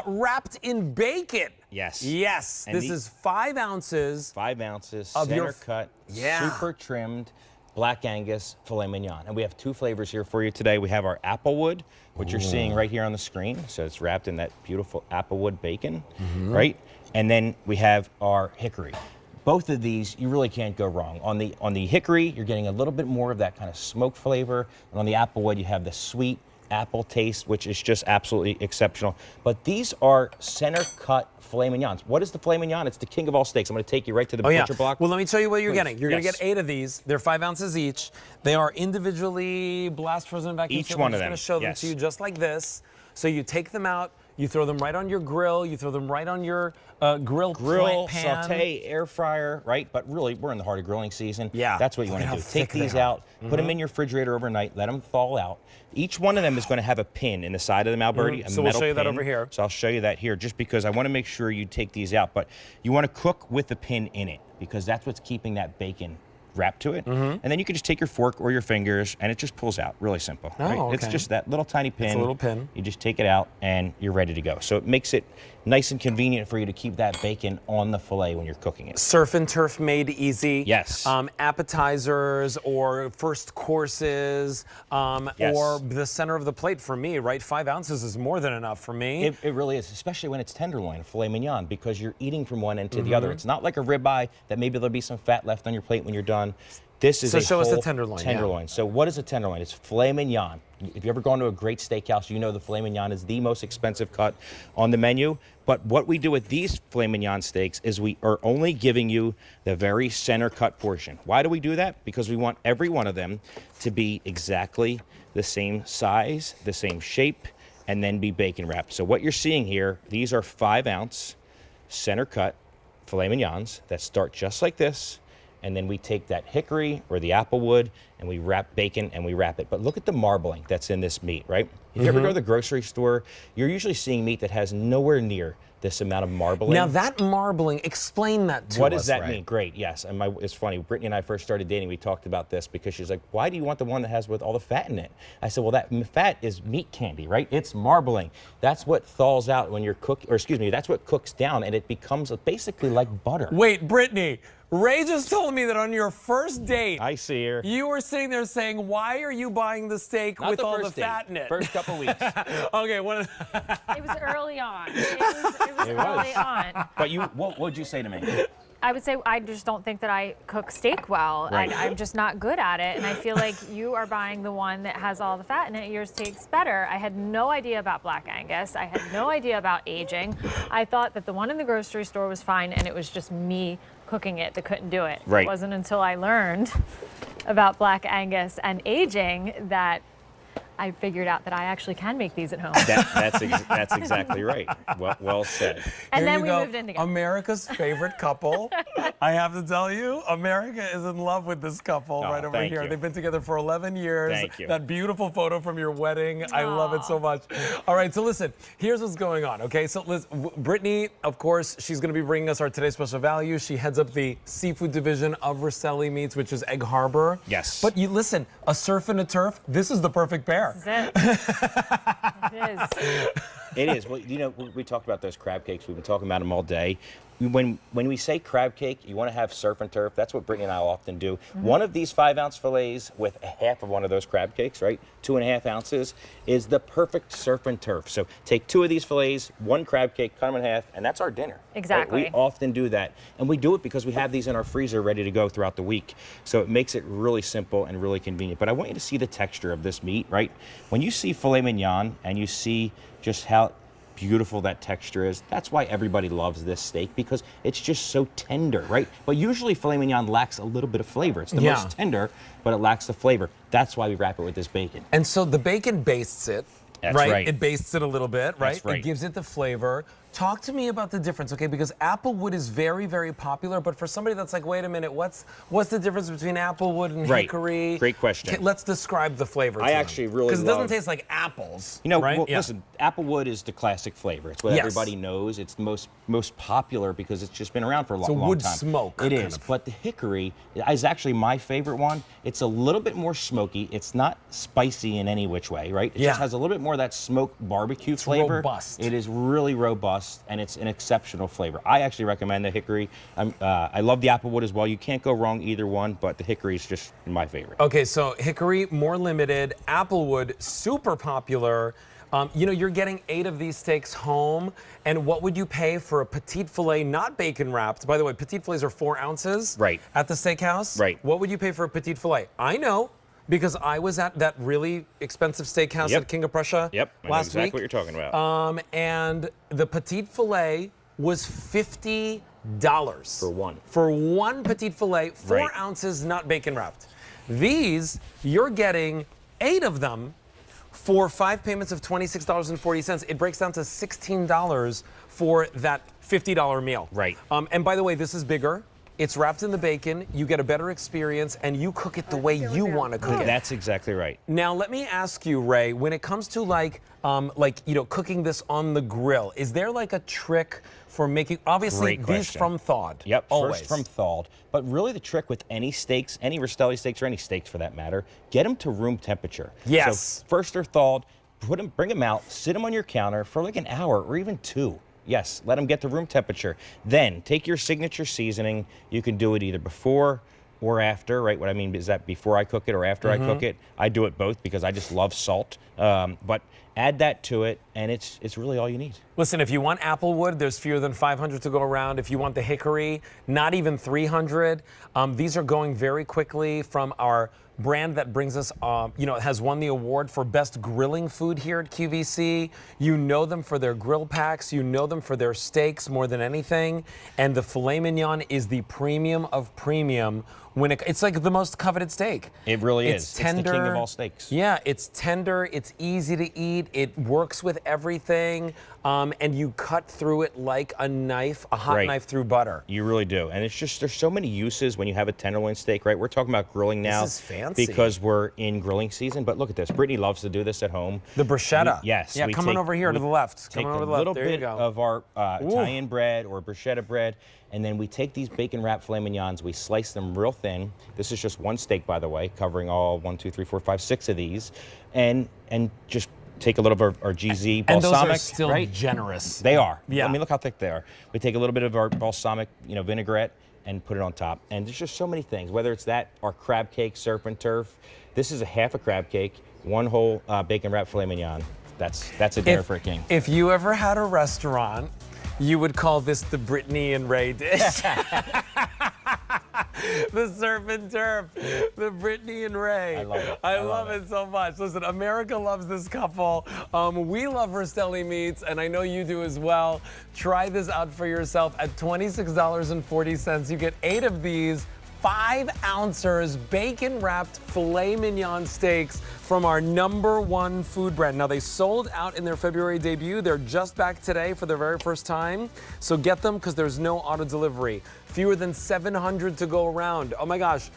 Wrapped in bacon. Yes. Yes. And this is 5 ounces. 5 ounces, of center cut, yeah. super trimmed, Black Angus filet mignon. And we have 2 flavors here for you today. We have our applewood, which you're seeing right here on the screen. So it's wrapped in that beautiful applewood bacon, right? And then we have our hickory. Both of these, you really can't go wrong. On the hickory, you're getting a little bit more of that kind of smoke flavor. And on the applewood, you have the sweet apple taste, which is just absolutely exceptional. But these are center cut filet mignons. What is the filet mignon? It's the king of all steaks. I'm going to take you right to the butcher block. Well, let me tell you what you're Please. getting. You're going to get 8 of these. They're 5 ounces each. They are individually blast frozen vacuum Each sealed. one I'm of just them. going to show them to you just like this. So you take them out, you throw them right on your grill, you throw them right on your grill pan. Saute, air fryer, right? But really, we're in the heart of grilling season. Yeah. That's what you want to do. Take these out, put them in your refrigerator overnight, let them thaw out. Each one of them is going to have a pin in the side of them, Alberti, So we'll show you that over here. So I'll show you that here just because I want to make sure you take these out. But you want to cook with the pin in it because that's what's keeping that bacon wrapped to it. And then you can just take your fork or your fingers and it just pulls out. Really simple. Oh, right? okay. It's just that little tiny pin. It's a little pin. You just take it out and you're ready to go. So it makes it nice and convenient for you to keep that bacon on the filet when you're cooking it. Surf and turf made easy. Yes. Appetizers or first courses Yes. or the center of the plate for me, right? 5 ounces is more than enough for me. It really is, especially when it's tenderloin, filet mignon, because you're eating from one end to the other. It's not like a ribeye that maybe there'll be some fat left on your plate when you're done. This is So a show us the whole tenderloin, yeah. Tenderloin. So what is a tenderloin? It's filet mignon. If you've ever gone to a great steakhouse, you know the filet mignon is the most expensive cut on the menu. But what we do with these filet mignon steaks is we are only giving you the very center cut portion. Why do we do that? Because we want every one of them to be exactly the same size, the same shape, and then be bacon wrapped. So what you're seeing here, these are 5 ounce center cut filet mignons that start just like this. And then we take that hickory or the applewood and we wrap bacon and we wrap it. But look at the marbling that's in this meat, right? If you ever go to the grocery store, you're usually seeing meat that has nowhere near this amount of marbling. Now that marbling, explain that to us. What does that mean? Great, yes. And it's funny, Brittany and I first started dating, we talked about this because she's like, why do you want the one that has with all the fat in it? I said, well, that fat is meat candy, right? It's marbling. That's what thaws out when you're cooking, or excuse me, that's what cooks down and it becomes basically like butter. Wait, Brittany, Ray just told me that on your first date, I see her. you were sitting there saying, why are you buying the steak Not with the all the first fat date. in it? First couple weeks. Okay, It was early on. It was early on. But what would you say to me? I would say I just don't think that I cook steak well. Right. I'm just not good at it. And I feel like you are buying the one that has all the fat in it. Yours tastes better. I had no idea about Black Angus. I had no idea about aging. I thought that the one in the grocery store was fine and it was just me cooking it that couldn't do it. Right. It wasn't until I learned about Black Angus and aging that I figured out that I actually can make these at home. That's exactly right. Well said. And Here then you we go. moved in together. America's favorite couple. I have to tell you, America is in love with this couple right over thank here. you. They've been together for 11 years. Thank you. That beautiful photo from your wedding. I love it so much. All right, so listen, here's what's going on, okay? So Brittany, of course, she's going to be bringing us our Today's Special Value. She heads up the seafood division of Rastelli Meats, which is Egg Harbor. Yes. But you listen, a surf and a turf, this is the perfect pair. This is it. It is. It is. Well, you know, we talked about those crab cakes. We've been talking about them all day. When we say crab cake, you want to have surf and turf. That's what Brittany and I often do. One of these 5 ounce fillets with a half of one of those crab cakes, right? 2.5 ounces is the perfect surf and turf. So take 2 of these fillets, 1 crab cake, cut them in half, and that's our dinner. Exactly. Right? We often do that. And we do it because we have these in our freezer ready to go throughout the week. So it makes it really simple and really convenient. But I want you to see the texture of this meat, right? When you see filet mignon and you see just how beautiful that texture is. That's why everybody loves this steak, because it's just so tender, right? But usually filet mignon lacks a little bit of flavor. It's the most tender, but it lacks the flavor. That's why we wrap it with this bacon. And so the bacon bastes it. That's right? right. It bastes it a little bit, right? That's right. It gives it the flavor. Talk to me about the difference, okay? Because applewood is very, very popular, but for somebody that's like, wait a minute, what's the difference between applewood and hickory? Great question. Let's describe the flavor. I actually really because it doesn't taste like apples. You know, right? well, listen, applewood is the classic flavor. It's what Yes. everybody knows. It's the most popular because it's just been around for a long, a long wood time. smoke It kind is, of. but the hickory is actually my favorite one. It's a little bit more smoky. It's not spicy in any which way, right? It Yeah. just has a little bit more of that smoked barbecue flavor. robust. It is really robust, and it's an exceptional flavor. I actually recommend the hickory. I love the applewood as well. You can't go wrong either one, but the hickory is just my favorite. Okay, so hickory, more limited. Applewood, super popular. You know, you're getting 8 of these steaks home, and what would you pay for a petite filet, not bacon wrapped? By the way, petite filets are 4 ounces Right. at the steakhouse. Right. What would you pay for a petite filet? I know, because I was at that really expensive steakhouse Yep. at King of Prussia Yep, I know last exactly week. what you're talking about. And the petite filet was $50 For one. For one petite filet, 4 Right. ounces, not bacon wrapped. These, you're getting 8 of them for 5 payments of $26.40. It breaks down to $16 for that $50 meal. Right. And by the way, this is bigger. It's wrapped in the bacon. You get a better experience, and you cook it the way you want to cook it. That's exactly right. Now, let me ask you, Ray, when it comes to like cooking this on the grill, is there like a trick for making, obviously, Great these question. from thawed? Yep, always. first from thawed. But really the trick with any steaks, any Rastelli steaks or any steaks for that matter, get them to room temperature. Yes. So first they're thawed, bring them out, sit them on your counter for like an hour or even 2. Yes, let them get to room temperature. Then take your signature seasoning. You can do it either before or after, right? What I mean is that before I cook it or after I cook it. I do it both because I just love salt. But add that to it, and it's really all you need. Listen, if you want applewood, there's fewer than 500 to go around. If you want the hickory, not even 300. These are going very quickly from our brand that brings us, has won the award for best grilling food here at QVC. You know them for their grill packs. You know them for their steaks more than anything. And the filet mignon is the premium of premium. It's like the most coveted steak. It really It's is. tender. It's the king of all steaks. Yeah, it's tender, it's easy to eat, it works with everything, and you cut through it like a knife, a hot Right. knife through butter. You really do. And it's just, there's so many uses when you have a tenderloin steak, right? We're talking about grilling now. is fancy. Because we're in grilling season. But look at this. Brittany loves to do this at home. The bruschetta. Yes. Yeah, we come on take- over here to we the left. Take Come on over a to the left. little There you bit go. of our Italian bread or bruschetta bread, and then we take these bacon wrapped filet mignons, we slice them real thin. This is just one steak, by the way, covering all 1, 2, 3, 4, 5, 6 of these, and just take a little of our GZ And balsamic. those are still right? generous. They are. Yeah. I mean, look how thick they are. We take a little bit of our balsamic, vinaigrette, and put it on top. And there's just so many things. Whether it's that, our crab cake, surf and turf. This is a half a crab cake, 1 whole bacon wrapped filet mignon. That's a dinner for a king. If you ever had a restaurant, you would call this the Brittany and Ray dish. The surf and turf, the Brittany and Ray. I love it. I love it so much. Listen, America loves this couple. We love Rastelli meats, and I know you do as well. Try this out for yourself at $26.40. You get 8 of these 5-ounces bacon-wrapped filet mignon steaks from our #1 food brand. Now, they sold out in their February debut. They're just back today for their very first time. So get them because there's no auto delivery. Fewer than 700 to go around. Oh my gosh.